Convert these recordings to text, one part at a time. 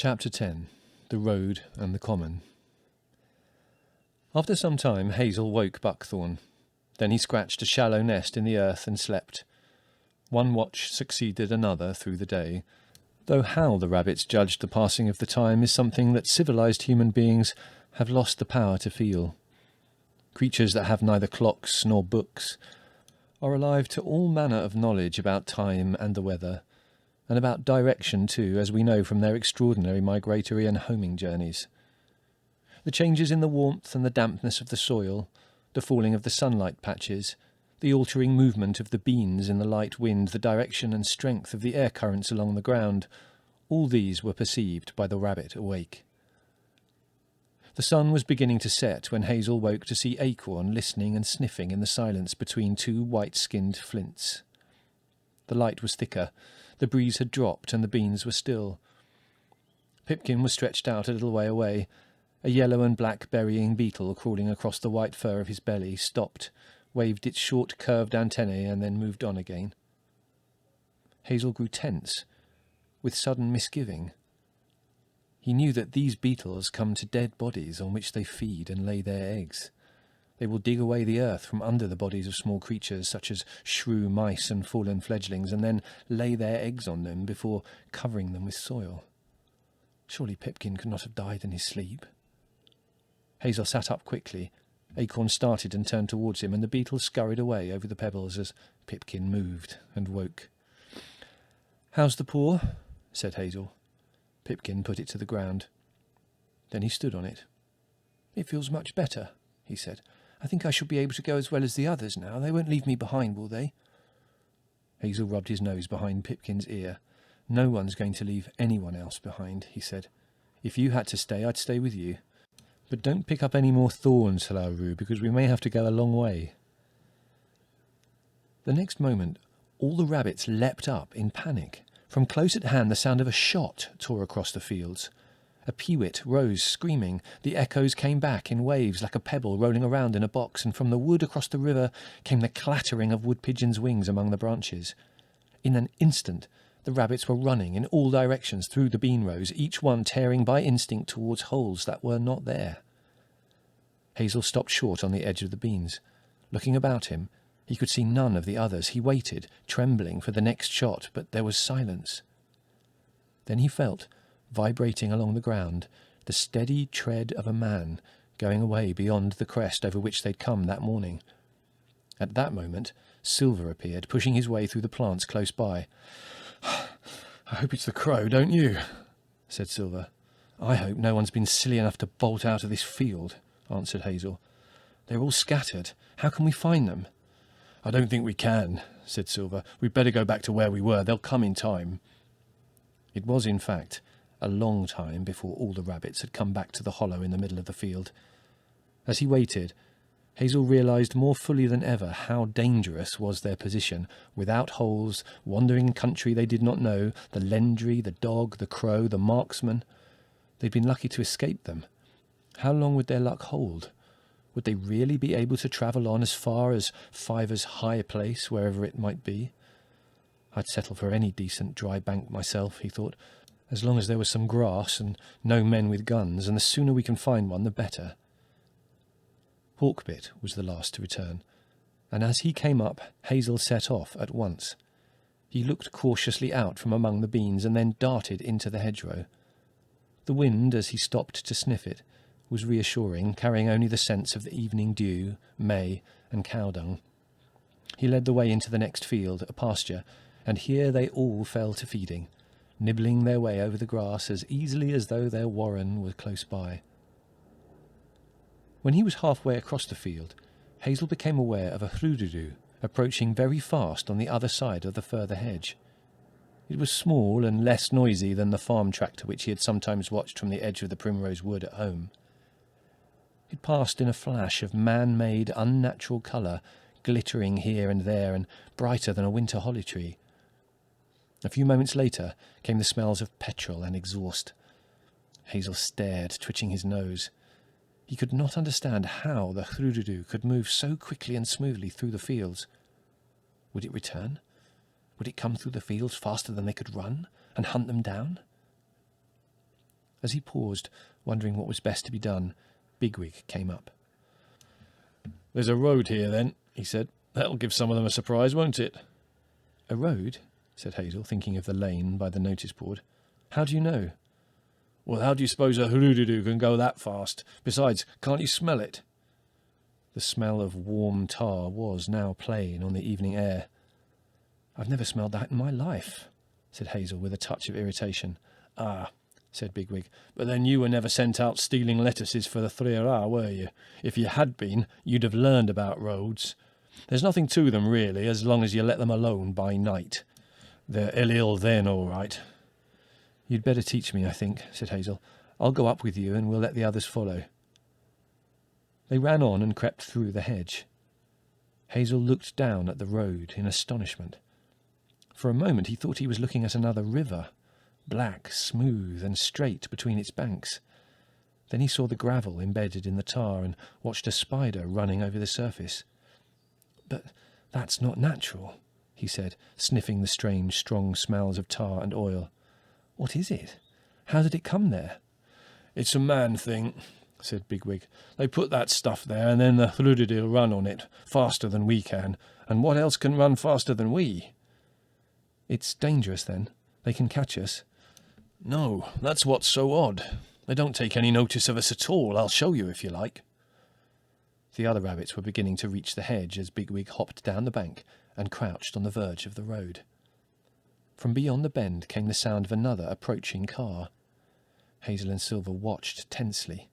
Chapter 10. The Road and the Common. After some time, Hazel woke Buckthorn. Then he scratched a shallow nest in the earth and slept. One watch succeeded another through the day, though how the rabbits judged the passing of the time is something that civilized human beings have lost the power to feel. Creatures that have neither clocks nor books are alive to all manner of knowledge about time and the weather, and about direction too, as we know from their extraordinary migratory and homing journeys. The changes in the warmth and the dampness of the soil, the falling of the sunlight patches, the altering movement of the beans in the light wind, the direction and strength of the air currents along the ground, all these were perceived by the rabbit awake. The sun was beginning to set when Hazel woke to see Acorn listening and sniffing in the silence between two white-skinned flints. The light was thicker, the breeze had dropped, and the beans were still. Pipkin was stretched out a little way away. A yellow and black burying beetle crawling across the white fur of his belly stopped, waved its short curved antennae, and then moved on again. Hazel grew tense, with sudden misgiving. He knew that these beetles come to dead bodies on which they feed and lay their eggs. They will dig away the earth from under the bodies of small creatures such as shrew mice and fallen fledglings, and then lay their eggs on them before covering them with soil. Surely Pipkin could not have died in his sleep. Hazel sat up quickly. Acorn started and turned towards him, and the beetle scurried away over the pebbles as Pipkin moved and woke. "How's the paw?" said Hazel. Pipkin put it to the ground. Then he stood on it. "It feels much better," he said. "I think I shall be able to go as well as the others now. They won't leave me behind, will they?" Hazel rubbed his nose behind Pipkin's ear. "No one's going to leave anyone else behind," he said. "If you had to stay, I'd stay with you. But don't pick up any more thorns, Halaru, because we may have to go a long way." The next moment, all the rabbits leapt up in panic. From close at hand, the sound of a shot tore across the fields. A peewit rose screaming. The echoes came back in waves like a pebble rolling around in a box, and from the wood across the river came the clattering of wood pigeons' wings among the branches. In an instant, the rabbits were running in all directions through the bean rows, each one tearing by instinct towards holes that were not there. Hazel stopped short on the edge of the beans. Looking about him, he could see none of the others. He waited, trembling, for the next shot, but there was silence. Then he felt, vibrating along the ground, the steady tread of a man going away beyond the crest over which they'd come that morning. At that moment, Silver appeared, pushing his way through the plants close by. "I hope it's the crow, don't you?" said Silver. "I hope no one's been silly enough to bolt out of this field," answered Hazel. "They're all scattered. How can we find them?" "I don't think we can," said Silver. "We'd better go back to where we were. They'll come in time." It was, in fact, a long time before all the rabbits had come back to the hollow in the middle of the field. As he waited, Hazel realised more fully than ever how dangerous was their position, without holes, wandering in country they did not know, the lendry, the dog, the crow, the marksman. They'd been lucky to escape them. How long would their luck hold? Would they really be able to travel on as far as Fiver's high place, wherever it might be? I'd settle for any decent dry bank myself, he thought, as long as there was some grass and no men with guns, and the sooner we can find one, the better. Hawkbit was the last to return, and as he came up, Hazel set off at once. He looked cautiously out from among the beans and then darted into the hedgerow. The wind, as he stopped to sniff it, was reassuring, carrying only the scents of the evening dew, may, and cow dung. He led the way into the next field, a pasture, and here they all fell to feeding, nibbling their way over the grass as easily as though their warren were close by. When he was halfway across the field, Hazel became aware of a hrududu approaching very fast on the other side of the further hedge. It was small and less noisy than the farm tractor which he had sometimes watched from the edge of the primrose wood at home. It passed in a flash of man-made, unnatural colour, glittering here and there and brighter than a winter holly tree. A few moments later came the smells of petrol and exhaust. Hazel stared, twitching his nose. He could not understand how the hrududu could move so quickly and smoothly through the fields. Would it return? Would it come through the fields faster than they could run, and hunt them down? As he paused, wondering what was best to be done, Bigwig came up. "There's a road here, then," he said. "That'll give some of them a surprise, won't it?" "A road?" said Hazel, thinking of the lane by the notice board. "How do you know?" "Well, how do you suppose a hoodoo can go that fast? Besides, can't you smell it?" The smell of warm tar was now plain on the evening air. "I've never smelled that in my life," said Hazel with a touch of irritation. "Ah," said Bigwig, "but then you were never sent out stealing lettuces for the 3 were you? If you had been, you'd have learned about roads. There's nothing to them, really, as long as you let them alone by night. They're ill then, all right." "You'd better teach me, I think," said Hazel. "I'll go up with you and we'll let the others follow." They ran on and crept through the hedge. Hazel looked down at the road in astonishment. For a moment he thought he was looking at another river, black, smooth and straight between its banks. Then he saw the gravel embedded in the tar and watched a spider running over the surface. "But that's not natural," he said, sniffing the strange, strong smells of tar and oil. "What is it? How did it come there?" "It's a man thing," said Bigwig. "They put that stuff there, and then the Thludidil run on it, faster than we can. And what else can run faster than we?" "It's dangerous, then? They can catch us?" "No, that's what's so odd. They don't take any notice of us at all. I'll show you if you like." The other rabbits were beginning to reach the hedge as Bigwig hopped down the bank and crouched on the verge of the road. From beyond the bend came the sound of another approaching car. Hazel and Silver watched tensely.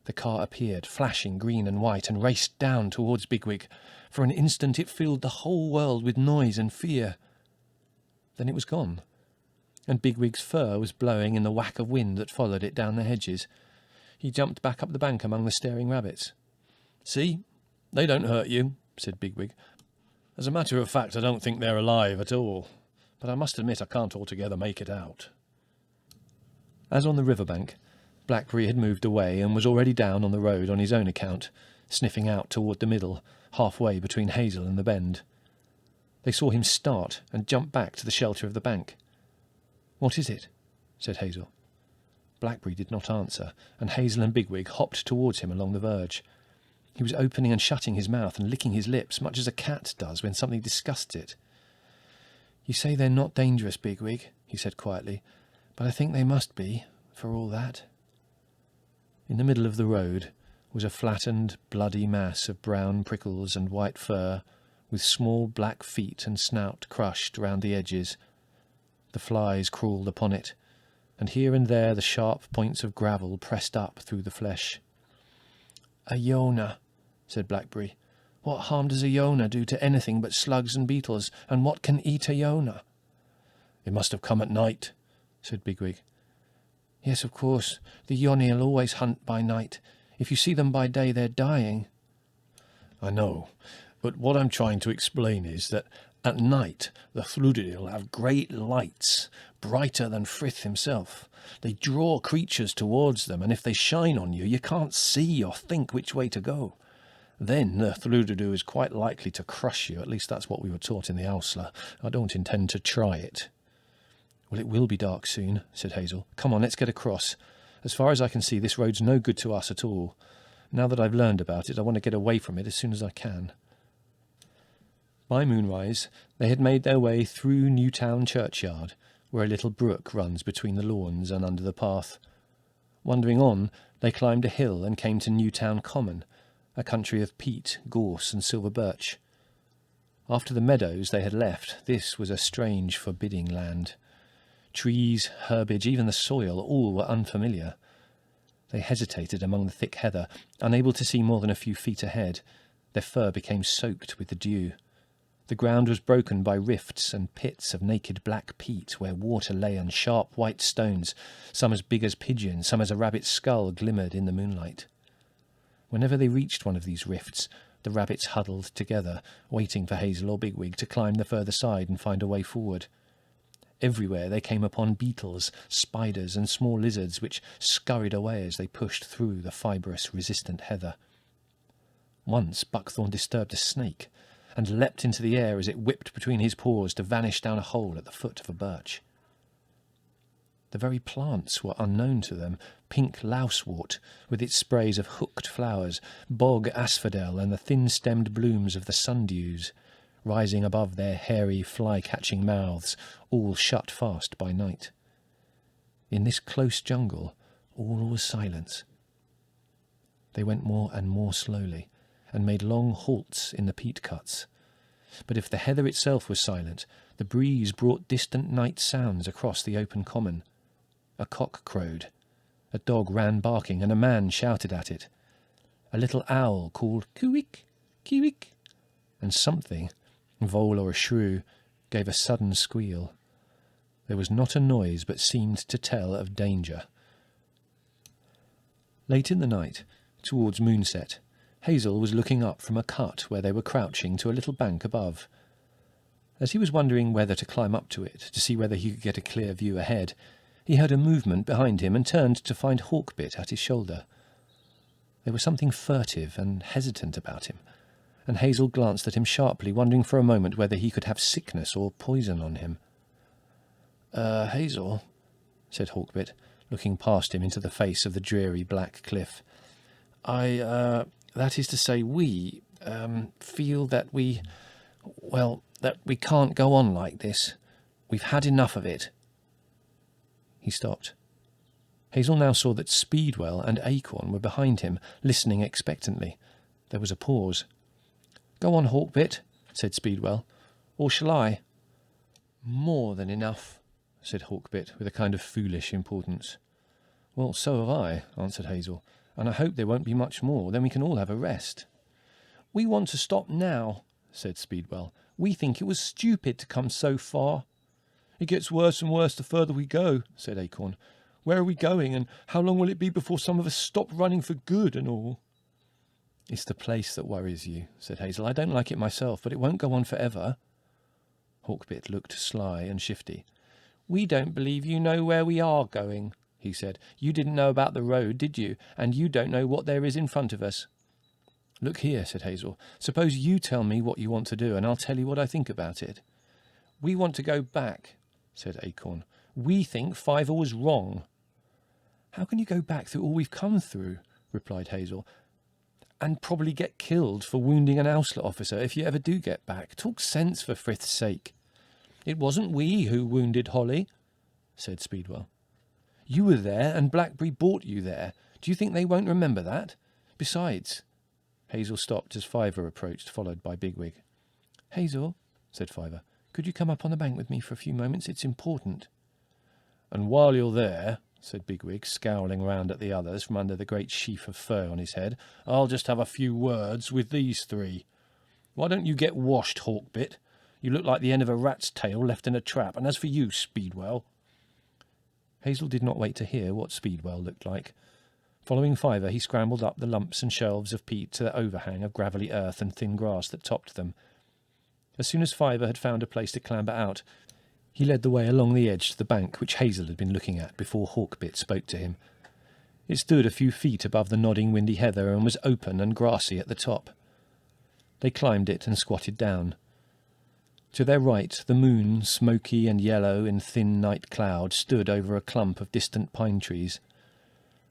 The car appeared, flashing green and white, and raced down towards Bigwig. For an instant it filled the whole world with noise and fear. Then it was gone, and Bigwig's fur was blowing in the whack of wind that followed it down the hedges. He jumped back up the bank among the staring rabbits. "See, they don't hurt you," said Bigwig. "As a matter of fact, I don't think they're alive at all. But I must admit I can't altogether make it out." As on the riverbank, Blackberry had moved away and was already down on the road on his own account, sniffing out toward the middle, halfway between Hazel and the bend. They saw him start and jump back to the shelter of the bank. "What is it?" said Hazel. Blackberry did not answer, and Hazel and Bigwig hopped towards him along the verge. He was opening and shutting his mouth and licking his lips, much as a cat does when something disgusts it. "You say they're not dangerous, Bigwig," he said quietly, "but I think they must be, for all that." In the middle of the road was a flattened, bloody mass of brown prickles and white fur, with small black feet and snout crushed round the edges. The flies crawled upon it, and here and there the sharp points of gravel pressed up through the flesh. "A Yona," said Blackberry. "What harm does a Yona do to anything but slugs and beetles, and what can eat a Yona?" "It must have come at night," said Bigwig. "Yes, of course. The Yoni'll always hunt by night. If you see them by day, they're dying." "I know, but what I'm trying to explain is that at night the Thludidil have great lights, brighter than Frith himself. They draw creatures towards them, and if they shine on you, you can't see or think which way to go. Then the Thludidil is quite likely to crush you. At least that's what we were taught in the Ausla. I don't intend to try it." "Well, it will be dark soon," said Hazel. "Come on, let's get across. As far as I can see, this road's no good to us at all. Now that I've learned about it, I want to get away from it as soon as I can." By moonrise, they had made their way through Newtown churchyard, where a little brook runs between the lawns and under the path. Wandering on, they climbed a hill and came to Newtown Common, a country of peat, gorse, and silver birch. After the meadows they had left, this was a strange, forbidding land. Trees, herbage, even the soil, all were unfamiliar. They hesitated among the thick heather, unable to see more than a few feet ahead. Their fur became soaked with the dew. The ground was broken by rifts and pits of naked black peat, where water lay on sharp white stones, some as big as pigeons, some as a rabbit's skull glimmered in the moonlight. Whenever they reached one of these rifts, the rabbits huddled together, waiting for Hazel or Bigwig to climb the further side and find a way forward. Everywhere they came upon beetles, spiders, and small lizards which scurried away as they pushed through the fibrous, resistant heather. Once Buckthorn disturbed a snake, and leapt into the air as it whipped between his paws to vanish down a hole at the foot of a birch. The very plants were unknown to them. Pink lousewort, with its sprays of hooked flowers, bog asphodel, and the thin-stemmed blooms of the sundews, rising above their hairy, fly-catching mouths, all shut fast by night. In this close jungle, all was silence. They went more and more slowly, and made long halts in the peat cuts. But if the heather itself was silent, the breeze brought distant night sounds across the open common. A cock crowed, a dog ran barking, and a man shouted at it. A little owl called "Coo-wick, coo-wick," and something, vole or a shrew, gave a sudden squeal. There was not a noise, but seemed to tell of danger. Late in the night, towards moonset, Hazel was looking up from a cut where they were crouching to a little bank above. As he was wondering whether to climb up to it, to see whether he could get a clear view ahead, he heard a movement behind him and turned to find Hawkbit at his shoulder. There was something furtive and hesitant about him, and Hazel glanced at him sharply, wondering for a moment whether he could have sickness or poison on him. Hazel," said Hawkbit, looking past him into the face of the dreary black cliff. That is to say, we feel that that we can't go on like this. We've had enough of it." He stopped. Hazel now saw that Speedwell and Acorn were behind him, listening expectantly. There was a pause. "Go on, Hawkbit," said Speedwell. "Or shall I?" "More than enough," said Hawkbit, with a kind of foolish importance. "Well, so have I," answered Hazel, "and I hope there won't be much more. Then we can all have a rest." "We want to stop now," said Speedwell. "We think it was stupid to come so far." "It gets worse and worse the further we go," said Acorn. "Where are we going, and how long will it be before some of us stop running for good and all?" "It's the place that worries you," said Hazel. "I don't like it myself, but it won't go on forever." Hawkbit looked sly and shifty. "We don't believe you know where we are going," he said. "You didn't know about the road, did you? And you don't know what there is in front of us." "Look here," said Hazel. "Suppose you tell me what you want to do, and I'll tell you what I think about it." "We want to go back," said Acorn. "We think Fiver was wrong." "How can you go back through all we've come through?" replied Hazel. "And probably get killed for wounding an Ausler officer if you ever do get back. Talk sense, for Frith's sake." "It wasn't we who wounded Holly," said Speedwell. "You were there, and Blackberry brought you there. Do you think they won't remember that? Besides—" Hazel stopped as Fiver approached, followed by Bigwig. "Hazel," said Fiver, "could you come up on the bank with me for a few moments? It's important." "And while you're there," said Bigwig, scowling round at the others from under the great sheaf of fur on his head, "I'll just have a few words with these three. Why don't you get washed, Hawkbit? You look like the end of a rat's tail left in a trap. And as for you, Speedwell—" Hazel did not wait to hear what Speedwell looked like. Following Fiver, he scrambled up the lumps and shelves of peat to the overhang of gravelly earth and thin grass that topped them. As soon as Fiver had found a place to clamber out, he led the way along the edge to the bank which Hazel had been looking at before Hawkbit spoke to him. It stood a few feet above the nodding windy heather and was open and grassy at the top. They climbed it and squatted down. To their right, the moon, smoky and yellow in thin night cloud, stood over a clump of distant pine trees.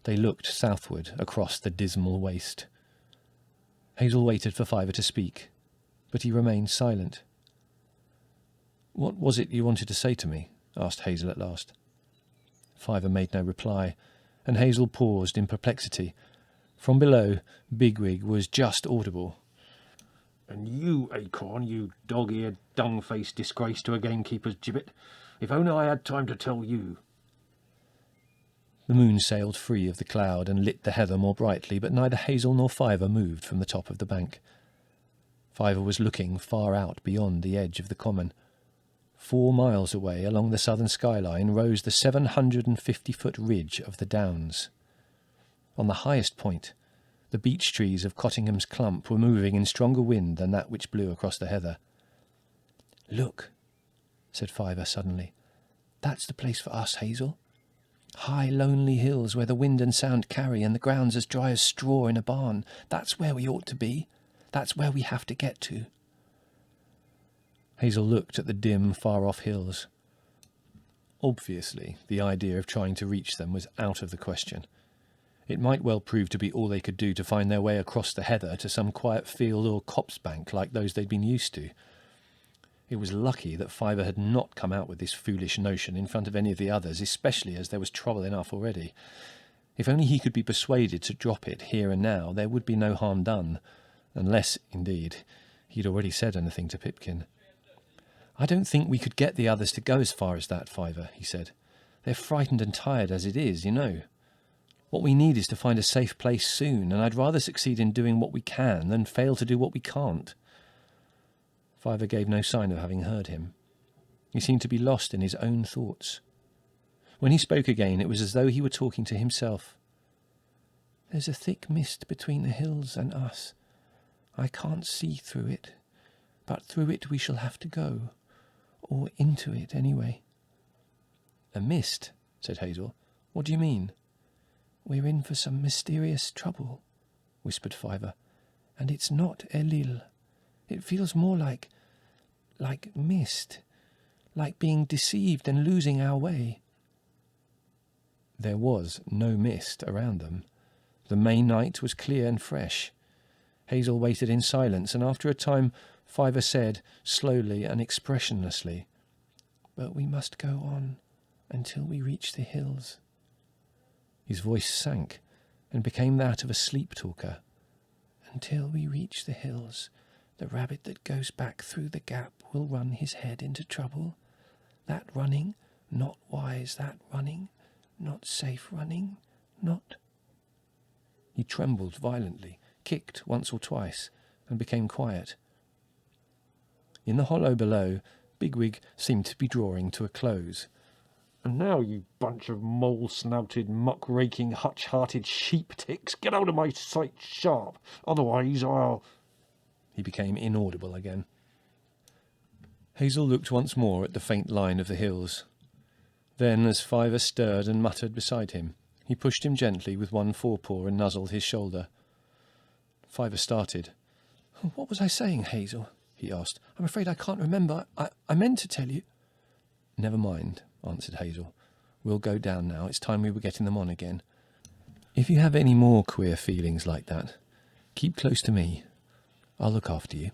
They looked southward across the dismal waste. Hazel waited for Fiver to speak, but he remained silent. "What was it you wanted to say to me?" asked Hazel at last. Fiver made no reply, and Hazel paused in perplexity. From below, Bigwig was just audible. "And you, Acorn, you dog-eared, dung-faced disgrace to a gamekeeper's gibbet, if only I had time to tell you." The moon sailed free of the cloud and lit the heather more brightly, but neither Hazel nor Fiver moved from the top of the bank. Fiver was looking far out beyond the edge of the common. 4 miles away, along the southern skyline, rose the 750-foot ridge of the Downs. On the highest point, the beech trees of Cottingham's clump were moving in stronger wind than that which blew across the heather. "Look," said Fiver suddenly. "That's the place for us, Hazel. High, lonely hills where the wind and sound carry and the ground's as dry as straw in a barn. That's where we ought to be. That's where we have to get to." Hazel looked at the dim, far-off hills. Obviously, the idea of trying to reach them was out of the question. It might well prove to be all they could do to find their way across the heather to some quiet field or copse bank like those they'd been used to. It was lucky that Fiver had not come out with this foolish notion in front of any of the others, especially as there was trouble enough already. If only he could be persuaded to drop it here and now, there would be no harm done, unless, indeed, he'd already said anything to Pipkin. "I don't think we could get the others to go as far as that, Fiver," he said. "They're frightened and tired as it is, you know. What we need is to find a safe place soon, and I'd rather succeed in doing what we can than fail to do what we can't." Fiver gave no sign of having heard him. He seemed to be lost in his own thoughts. When he spoke again, it was as though he were talking to himself. "There's a thick mist between the hills and us. I can't see through it, but through it we shall have to go, or into it anyway." "A mist?" said Hazel. "What do you mean?" "We're in for some mysterious trouble," whispered Fiver, "and it's not Elil. It feels more like mist, like being deceived and losing our way." There was no mist around them. The May night was clear and fresh. Hazel waited in silence, and after a time Fiver said, slowly and expressionlessly, "But we must go on until we reach the hills." His voice sank and became that of a sleep-talker. "Until we reach the hills, the rabbit that goes back through the gap will run his head into trouble. That running, not wise, that running, not safe running, not..." He trembled violently, kicked once or twice, and became quiet. In the hollow below, Bigwig seemed to be drawing to a close. "And now, you bunch of mole-snouted, muck-raking, hutch-hearted sheep-ticks, get out of my sight sharp, otherwise I'll..." He became inaudible again. Hazel looked once more at the faint line of the hills. Then, as Fiver stirred and muttered beside him, he pushed him gently with one forepaw and nuzzled his shoulder. Fiver started. "What was I saying, Hazel?" he asked. "I'm afraid I can't remember. I meant to tell you..." "Never mind," answered Hazel. "We'll go down now. It's time we were getting them on again. If you have any more queer feelings like that, keep close to me. I'll look after you."